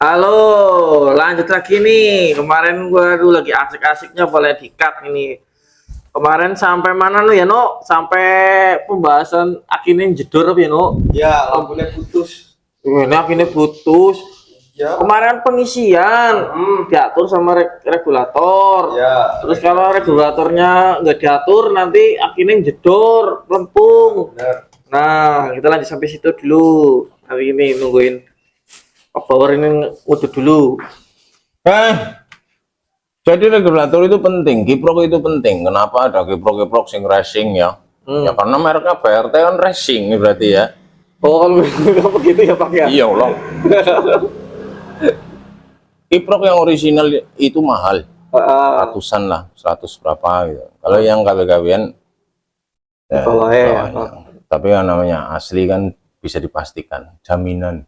Halo, lanjut lagi nih. Kemarin gua dulu lagi asik-asiknya boleh di-cut ini. Kemarin sampai mana lu ya, No? Sampai pembahasan akhirnya jedor apa ya, No? Ya, lampunya putus. Ini akhirnya putus. Ya. Kemarin pengisian diatur sama regulator. Ya. Terus kalau regulatornya nggak diatur, nanti akhirnya jedor, lempung. Benar. Nah, kita lanjut sampai situ dulu. Hari ini nungguin power ini udah dulu. Jadi regulator itu penting, kiprok itu penting. Kenapa ada kiprok-kiprok sing racing ya? Ya karena mereknya BRT kan racing berarti ya. Oh, kalau begitu ya Pak ya? Iya loh. Kiprok yang original itu mahal, ratusan lah, 100 berapa gitu. Kalau yang KW-KWan ya, bawahnya. Tapi yang namanya asli kan bisa dipastikan, jaminan.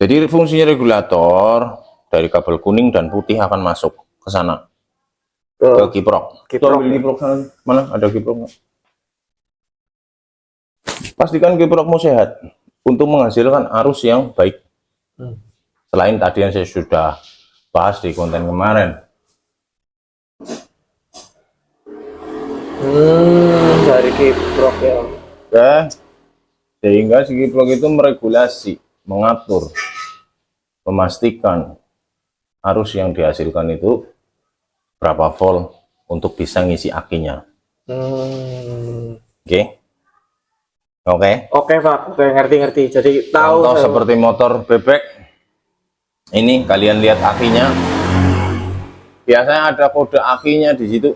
Jadi fungsinya regulator dari kabel kuning dan putih akan masuk ke sana, ke kiprok. Kiprok mana ada kiprok? Pastikan kiprokmu sehat untuk menghasilkan arus yang baik. Selain tadi yang saya sudah bahas di konten kemarin. Dari kiprok ya. Sehingga si kiprok itu meregulasi, mengatur, memastikan arus yang dihasilkan itu berapa volt untuk bisa ngisi akinya. Oke Pak, oke, ngerti. Jadi tahu. Contoh seperti motor bebek ini, kalian lihat akinya, biasanya ada kode akinya di situ,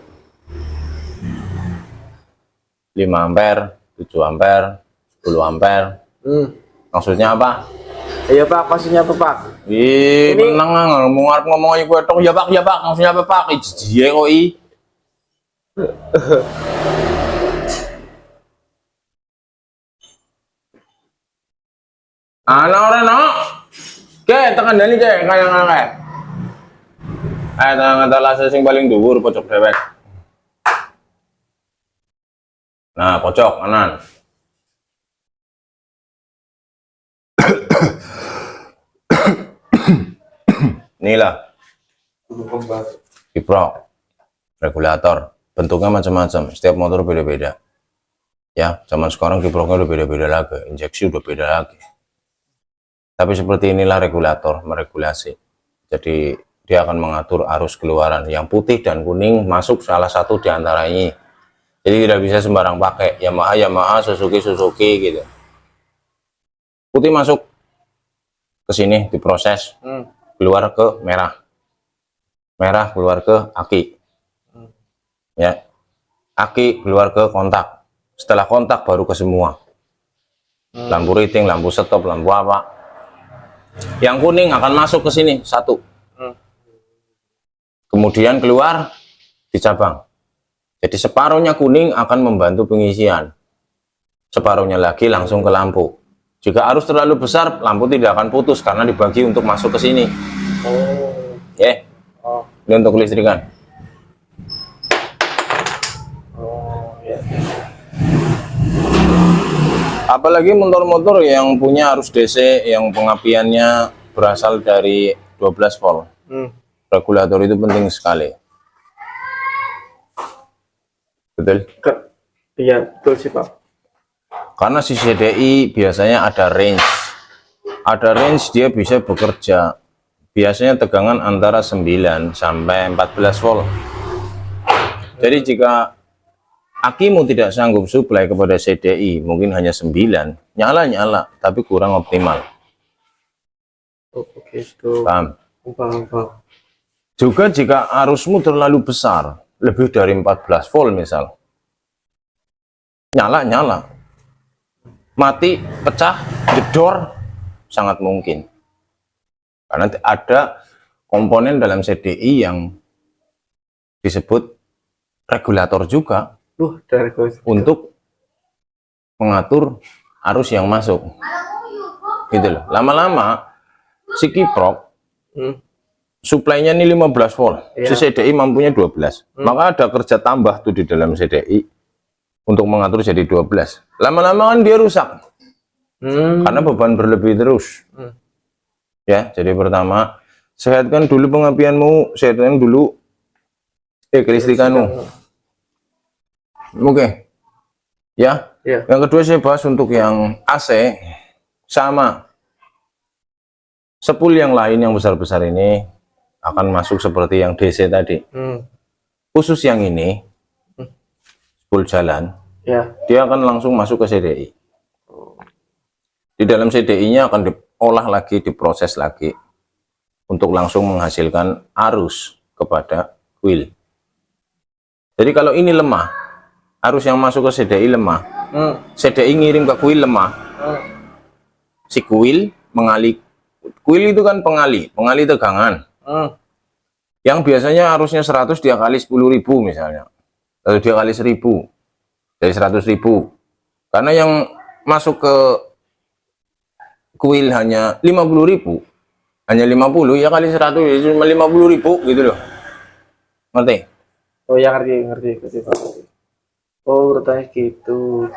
5 ampere, 7 ampere, 10 ampere. Maksudnya apa? Iya Pak, maksudnya apa Pak? Menang ngomong aja gue tok. Ya Pak, maksudnya apa Pak? Iya kok i. Anak orang no. Oke, tekan dani cek kayak. Tangan atas sing paling dhuwur pojok dewek. Nah, pojok kanan. Inilah kiprok regulator, bentuknya macam-macam, setiap motor beda-beda ya. Zaman sekarang kiproknya udah beda-beda lagi, injeksi udah beda lagi, tapi seperti inilah regulator, meregulasi. Jadi dia akan mengatur arus keluaran. Yang putih dan kuning masuk salah satu di antara ini, jadi tidak bisa sembarang pakai. Yamaha, Suzuki gitu. Putih masuk ke sini, diproses, keluar ke merah keluar ke aki, ya, aki keluar ke kontak, setelah kontak baru ke semua, lampu rating, lampu stop, lampu apa. Yang kuning akan masuk ke sini satu, kemudian keluar di cabang. Jadi separuhnya kuning akan membantu pengisian, separuhnya lagi langsung ke lampu. Jika arus terlalu besar, lampu tidak akan putus karena dibagi untuk masuk ke sini. Ini untuk kelistrikan. Apalagi motor-motor yang punya arus DC yang pengapiannya berasal dari 12 volt. Regulator itu penting sekali. Betul? Iya, betul sih Pak. Karena si CDI biasanya ada range. Ada range, dia bisa bekerja. Biasanya tegangan antara 9 sampai 14 volt. Jadi jika akimu tidak sanggup suplai kepada CDI, mungkin hanya 9, nyala, tapi kurang optimal. Paham? Juga jika arusmu terlalu besar, lebih dari 14 volt misal, nyala, mati, pecah, jedor, sangat mungkin. Karena ada komponen dalam CDI yang disebut regulator juga, untuk mengatur arus yang masuk, gitu loh. Lama-lama si kiprok suplainya ini 15 volt, si CDI mampunya 12, maka ada kerja tambah tuh di dalam CDI untuk mengatur jadi 12. Lama-lama kan dia rusak, karena beban berlebih terus. Ya, jadi pertama, sehatkan dulu pengapianmu, sehatkan dulu kelistrikanmu. Oke. Ya. Iya. Yang kedua saya bahas untuk yang AC sama. Sepul yang lain yang besar-besar ini akan masuk seperti yang DC tadi. Khusus yang ini, sepul jalan, Ya. dia akan langsung masuk ke CDI. Di dalam CDI-nya akan diolah lagi, diproses lagi untuk langsung menghasilkan arus kepada kuil. Jadi kalau ini lemah, arus yang masuk ke CDI lemah, CDI ngirim ke kuil lemah, si kuil mengalih. Kuil itu kan pengalih tegangan. Yang biasanya arusnya 100 dia kali 10.000 misalnya, lalu dia kali 1.000, dari 100.000. Karena yang masuk ke kuil hanya 50.000, hanya 50 ya kali 100 ya cuma 50.000 gitu loh, ngerti? Oh ya, ngerti Pak. Oh, urutannya gitu.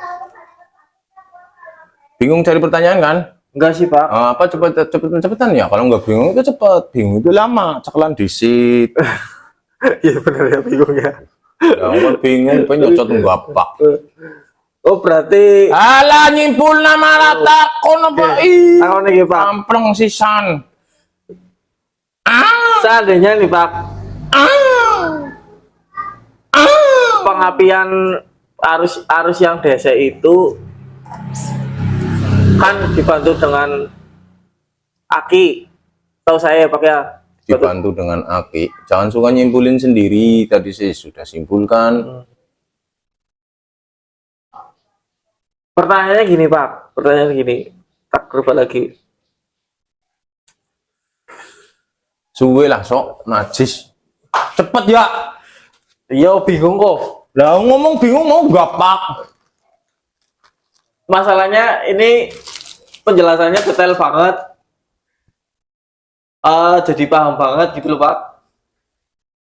Bingung cari pertanyaan kan? Enggak sih Pak. Apa cepetan ya, kalau nggak bingung itu cepet, bingung itu lama, cakalan disit. Iya benar ya, bingung ya. Ya bingung penyocot gapak. Oh berarti Alah nyimpul nama rata kono Pak. Ih, tahun ini Pak. ampleng sisan. Seandainya nih Pak, pengapian arus yang DC itu kan dibantu dengan aki. Tahu saya pakai Dibantu dengan aki. Jangan suka nyimpulin sendiri. Tadi saya sudah simpulkan. Pertanyaannya gini, tak berubah lagi. Suwe lah sok najis. Cepet ya. Iya bingung kok. Lah ngomong bingung mau gapak. Masalahnya ini penjelasannya detail banget. Jadi paham banget gitu loh Pak.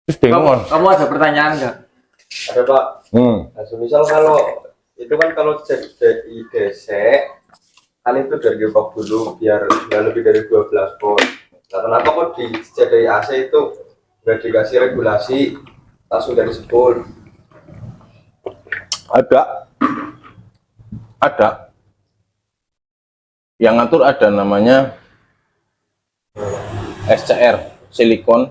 Terus bingung. Kamu ada pertanyaan nggak? Ada Pak. Hmm. Nah, misal kalau itu kan kalau jadi DC kan itu dari gearbox dulu biar nggak lebih dari 12 volt. Nah, kenapa kok di CDI AC itu nggak dikasih regulasi langsung dari sepul? Ada yang ngatur, ada namanya SCR, silikon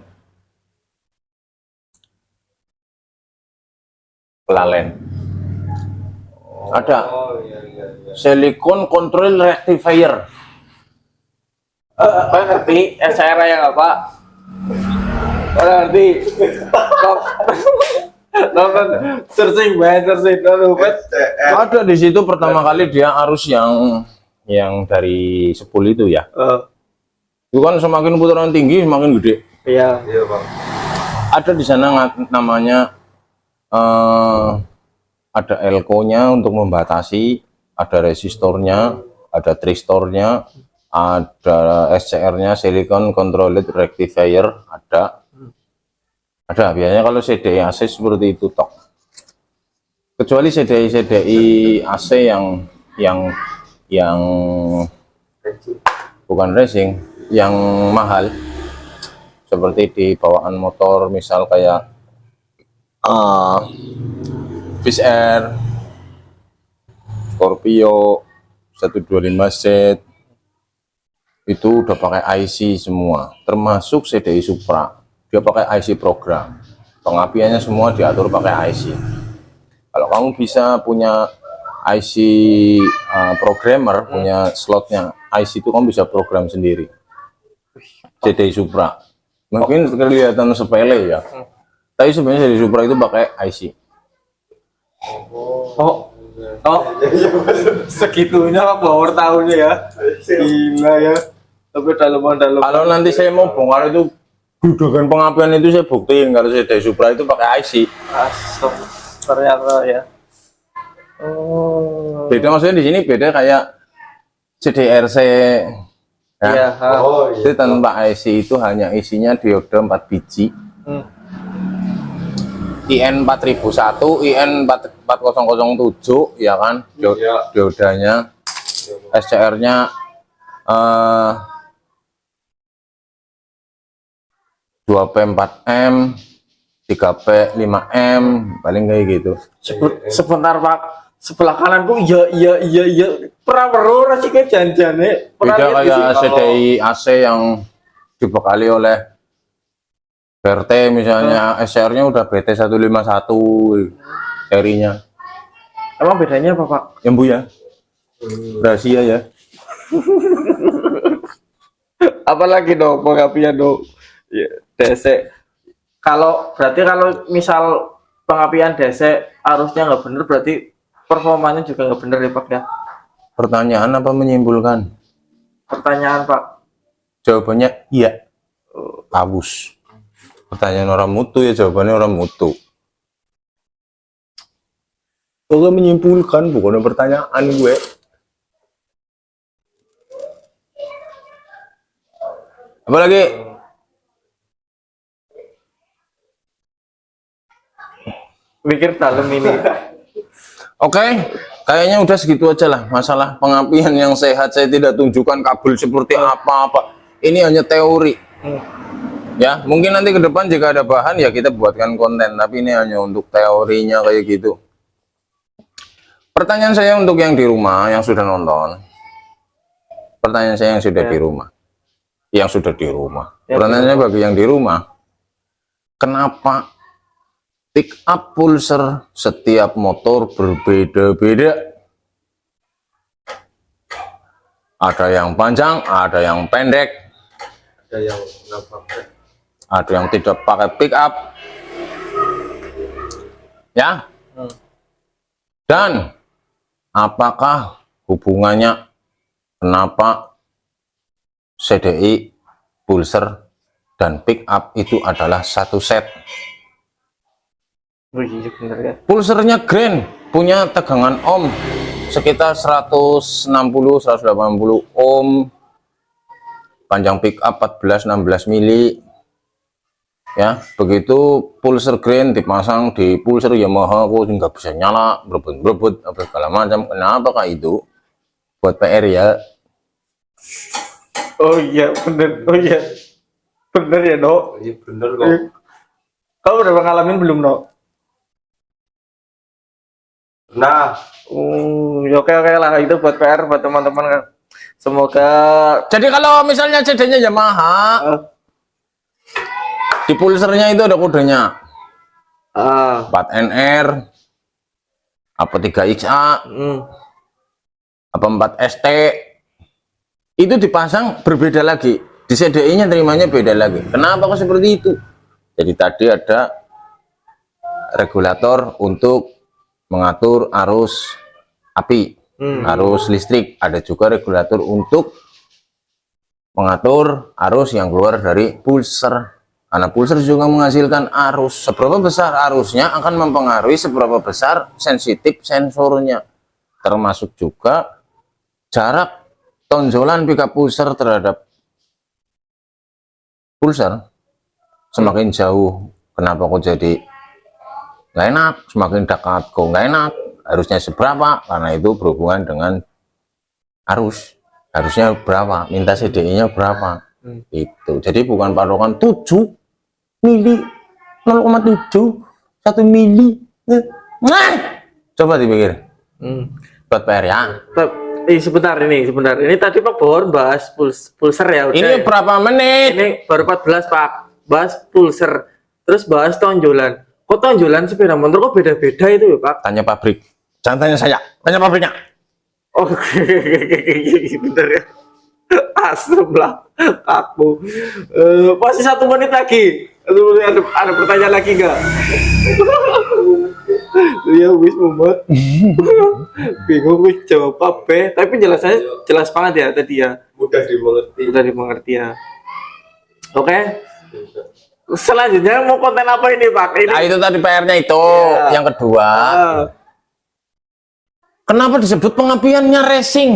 pelalen. Ada Iya. silikon control rectifier. Pak ngerti SR yang apa? Pak ngerti. Nonton searching Ada di situ pertama kali dia arus yang dari sepul itu ya. Itu kan semakin putaran tinggi semakin gede. Iya. Iya Bang. Ada di sana namanya ada elko-nya untuk membatasi, ada resistornya, ada tristornya, ada SCR-nya, silicon controlled rectifier, ada biasanya kalau CDI AC seperti itu tok. Kecuali CDI AC yang bukan racing, yang mahal, seperti di bawaan motor misal kayak Fish Air, Scorpio 125Z, itu udah pakai IC semua, termasuk CDI Supra. Dia pakai IC program, pengapiannya semua diatur pakai IC. Kalau kamu bisa punya IC programmer, punya slotnya IC itu kamu bisa program sendiri. CDI Supra mungkin kelihatan sepele ya, tapi sebenarnya CDI Supra itu pakai IC. Oh, segitunya power tahunnya ya. Gila ya. Tapi dalam. Kalau nanti saya mau bongkar itu gudogan pengapian itu, saya buktiin kalau CDI Supra itu pakai IC. Asap. Ternyata ya. Oh. Beda maksudnya di sini beda kayak CDRC ya. Iya. Itu tanpa IC itu hanya isinya dioda 4 biji. IN 4001, IN 4007 ya kan, diodanya, SCR-nya 2P 4M, 3P 5M, paling kayak gitu. Sebentar Pak, sebelah kananku iya pernah perlu sih kayak janjane pernah Beda lihat di kayak sini? CDI AC yang dibekali oleh BRT misalnya, SR-nya udah BT151 serinya. Emang bedanya apa Pak? Yang Bu ya, rahasia ya. Apalagi dong pengapian dong ya, DC. Kalau berarti kalau misal pengapian DC arusnya nggak bener, berarti performanya juga nggak bener ya Pak ya? Pertanyaan apa menyimpulkan? Pertanyaan Pak. Jawabannya iya. Abus. Pertanyaan orang mutu ya, jawabannya orang mutu. Gue menyimpulkan, bukan pertanyaan gue. Apalagi Mikir dalam ini. oke, kayaknya udah segitu aja lah masalah pengapian yang sehat. Saya tidak tunjukkan kabel seperti apa-apa. Ini hanya teori. Ya, mungkin nanti ke depan jika ada bahan ya kita buatkan konten. Tapi ini hanya untuk teorinya kayak gitu. Pertanyaan saya untuk yang di rumah, yang sudah nonton. Pertanyaan saya yang sudah di rumah. Yang sudah di rumah. Pertanyaannya bagi yang di rumah. Kenapa pick up pulser setiap motor berbeda-beda? Ada yang panjang, ada yang pendek, Ada yang nggak pakai. ada yang tidak pakai pick up. Ya. Dan apakah hubungannya kenapa CDI, pulser, dan pick up itu adalah satu set? Oh iya bener ya. Pulsernya Grand, punya tegangan ohm sekitar 160-180 ohm, panjang pick up 14-16 mili. Ya, begitu pulser Grand dipasang di pulser Yamaha, kok nggak bisa nyala, berebut apa segala macam. Kenapa itu? Buat PR ya. Oh iya bener, oh iya bener ya Dok. Iya bener kok. Kamu udah ngalamin belum Dok? Nah, Ya oke lah, itu buat PR buat teman-teman kan. Semoga Jadi kalau misalnya CD-nya Yamaha, di pulsernya itu ada kodenya 4NR, apa 3XA, apa 4ST. Itu dipasang berbeda lagi. Di CDI-nya terimanya beda lagi. Kenapa kok seperti itu? Jadi tadi ada regulator untuk mengatur arus api, arus listrik. Ada juga regulator untuk mengatur arus yang keluar dari pulser. Karena pulser juga menghasilkan arus. Seberapa besar arusnya akan mempengaruhi seberapa besar sensitif sensornya. Termasuk juga jarak tonjolan pickup pulser terhadap pulser. Semakin jauh, kenapa kok jadi nggak enak? Semakin dekat kok nggak enak? Harusnya seberapa? Karena itu berhubungan dengan arus. Harusnya berapa? Minta CDI-nya berapa? Itu. Jadi bukan patokan 7 mili, 0,7, 1 mili. Nah, coba dipikir. Buat PR ya. sebentar ini tadi Pak Bor bahas pulser ya udah. Ini berapa menit? Ini baru 14 Pak, bahas pulser, terus bahas tonjolan. Kok tonjolan sepeda motor kok beda-beda itu ya Pak? Tanya pabrik. Jangan tanya saya, tanya pabriknya. Oh, bener ya. Asem lah aku. Masih 1 menit lagi. Ada pertanyaan lagi nggak? Ya wis mumet. Bingung wis jawab apa? Tapi penjelasannya jelas banget ya tadi ya. mudah dimengerti. Udah dimengerti ya. Oke. Selanjutnya mau konten apa ini Pak? Ini Nah itu tadi PR-nya itu. Ya. Yang kedua, kenapa disebut pengapiannya racing?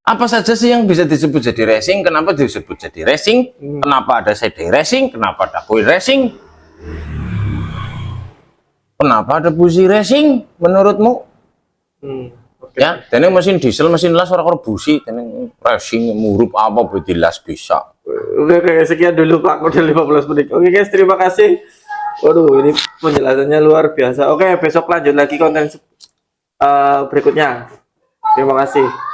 Apa saja sih yang bisa disebut jadi racing? Kenapa disebut jadi racing? Kenapa ada CD racing? Kenapa ada boy racing? Kenapa ada busi racing menurutmu? Ya, teneng mesin diesel, mesin las ora karo busi, teneng racing murup apa bedi las bisa. Oke, sekian dulu Pak, udah 15 menit. Oke guys, terima kasih. Waduh, ini penjelasannya luar biasa. Oke, besok lanjut lagi konten berikutnya. Terima kasih.